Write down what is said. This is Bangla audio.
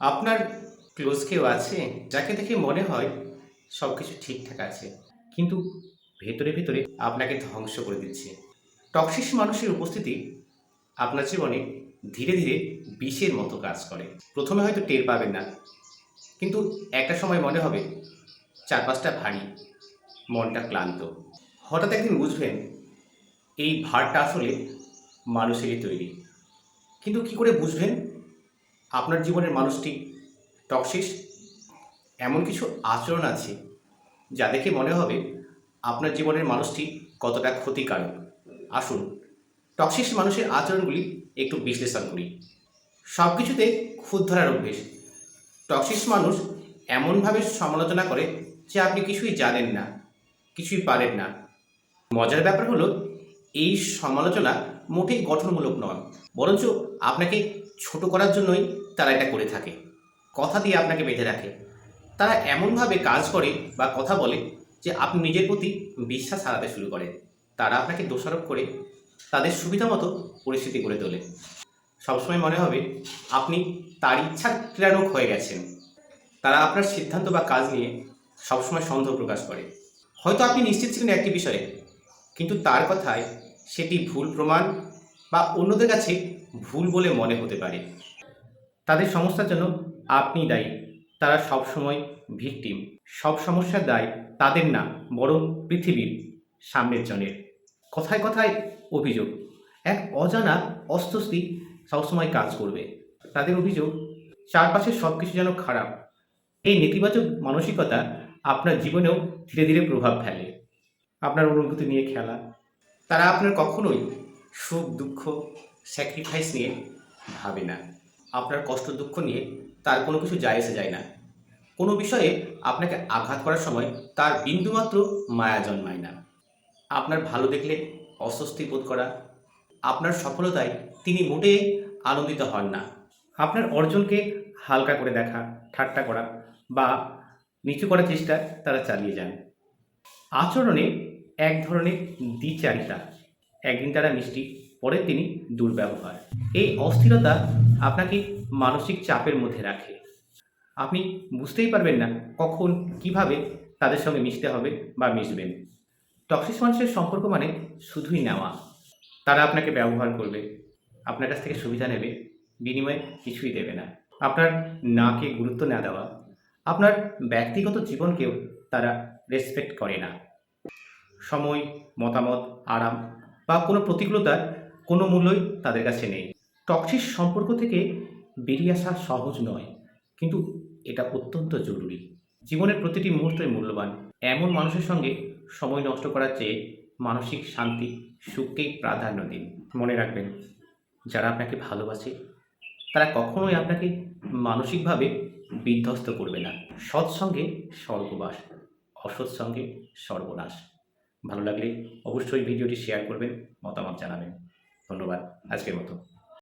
আপনার ক্লোজ কেউ আছে যাকে দেখে মনে হয় সব কিছু ঠিকঠাক আছে, কিন্তু ভেতরে ভেতরে আপনাকে ধ্বংস করে দিচ্ছে। টক্সিক মানুষের উপস্থিতি আপনার জীবনে ধীরে ধীরে বিষের মতো কাজ করে। প্রথমে হয়তো টের পাবেন না, কিন্তু একটা সময় মনে হবে চারপাশটা ভারী, মনটা ক্লান্ত। হঠাৎ একদিন বুঝবেন এই ভারটা আসলে মানুষেরই তৈরি। কিন্তু কি করে বুঝবেন আপনার জীবনের মানুষটি টক্সিক? এমন কিছু আচরণ আছে যা দেখে মনে হবে আপনার জীবনের মানুষটি কতটা ক্ষতিকারক। আসুন টক্সিক মানুষের আচরণগুলি একটু বিশ্লেষণ করি। সব কিছুতে খুঁত ধরার অভ্যেস। টক্সিক মানুষ এমনভাবে সমালোচনা করে যে আপনি কিছুই জানেন না, কিছুই পারেন না। মজার ব্যাপার হলো এই সমালোচনা মোটেই গঠনমূলক নয়, বরঞ্চ আপনাকে ছোট করার জন্যই তারা এটা করে থাকে। কথা দিয়ে আপনাকে বেঁধে রাখে। তারা এমনভাবে কাজ করে বা কথা বলে যে আপনি নিজের প্রতি বিশ্বাস হারাতে শুরু করেন। তারা আপনাকে দোষারোপ করে তাদের সুবিধা মতো পরিস্থিতি করে তোলে। সবসময় মনে হবে আপনি তার ইচ্ছার প্রেরক হয়ে গেছেন। তারা আপনার সিদ্ধান্ত বা কাজ নিয়ে সবসময় সন্দেহ প্রকাশ করে। হয়তো আপনি নিশ্চিত ছিলেন একটি বিষয়ে, কিন্তু তার কথায় সেটি ভুল প্রমাণ বা অন্যদের কাছে ভুল বলে মনে হতে পারে। তাদের সমস্যার জন্য আপনি দায়ী। তারা সবসময় ভিকটিম। সব সমস্যার দায় তাদের না, বরং পৃথিবীর সামনের জনের। কথায় কথায় অভিযোগ, এক অজানা অস্বস্তি সবসময় কাজ করবে। তাদের অভিযোগ চারপাশের সব কিছু যেন খারাপ। এই নেতিবাচক মানসিকতা আপনার জীবনেও ধীরে ধীরে প্রভাব ফেলে। আপনার অনুভূতি নিয়ে খেলা। তারা আপনার কখনোই সুখ দুঃখ স্যাক্রিফাইস নিয়ে ভাবে না। আপনার কষ্ট দুঃখ নিয়ে তার কোনো কিছু যায় এসে যায় না। কোনো বিষয়ে আপনাকে আঘাত করার সময় তার বিন্দুমাত্র মায়া জন্মায় না। আপনার ভালো দেখলে অস্বস্তি বোধ করা, আপনার সফলতায় তিনি মোটেই আনন্দিত হন না। আপনার অর্জনকে হালকা করে দেখা, ঠাট্টা করা বা নিচু করার চেষ্টা তারা চালিয়ে যান। আচরণে এক ধরনের দ্বিচারিতা। একদিন তারা মিষ্টি, পরের দিনই দুর্ব্যবহার। এই অস্থিরতা আপনাকে মানসিক চাপের মধ্যে রাখে। আপনি বুঝতেই পারবেন না কখন কিভাবে তাদের সঙ্গে মিশতে হবে বা মিশবেন। টক্সিক মানুষের সম্পর্ক মানে শুধুই নেওয়া। তারা আপনাকে ব্যবহার করবে, আপনার কাছ থেকে সুবিধা নেবে, বিনিময়ে কিছুই দেবে না। আপনার নাকে গুরুত্ব না দেওয়া, আপনার ব্যক্তিগত জীবনকেও তারা রেসপেক্ট করে না। সময়, মতামত, আরাম বা কোনো প্রতিকূলতার কোনো মূল্যই তাদের কাছে নেই। টক্সিক সম্পর্ক থেকে বেরিয়ে আসা সহজ নয়, কিন্তু এটা অত্যন্ত জরুরি। জীবনের প্রতিটি মুহূর্তই মূল্যবান। এমন মানুষের সঙ্গে সময় নষ্ট করার চেয়ে মানসিক শান্তি, সুখকেই প্রাধান্য দিন। মনে রাখবেন, যারা আপনাকে ভালোবাসে তারা কখনোই আপনাকে মানসিকভাবে বিধ্বস্ত করবে না। সৎসঙ্গে স্বর্গবাস, অসৎ সঙ্গে সর্বনাশ। ভালো লাগলে অবশ্যই ভিডিওটি শেয়ার করবেন, মতামত জানাবেন। ধন্যবাদ। আজকের মতো।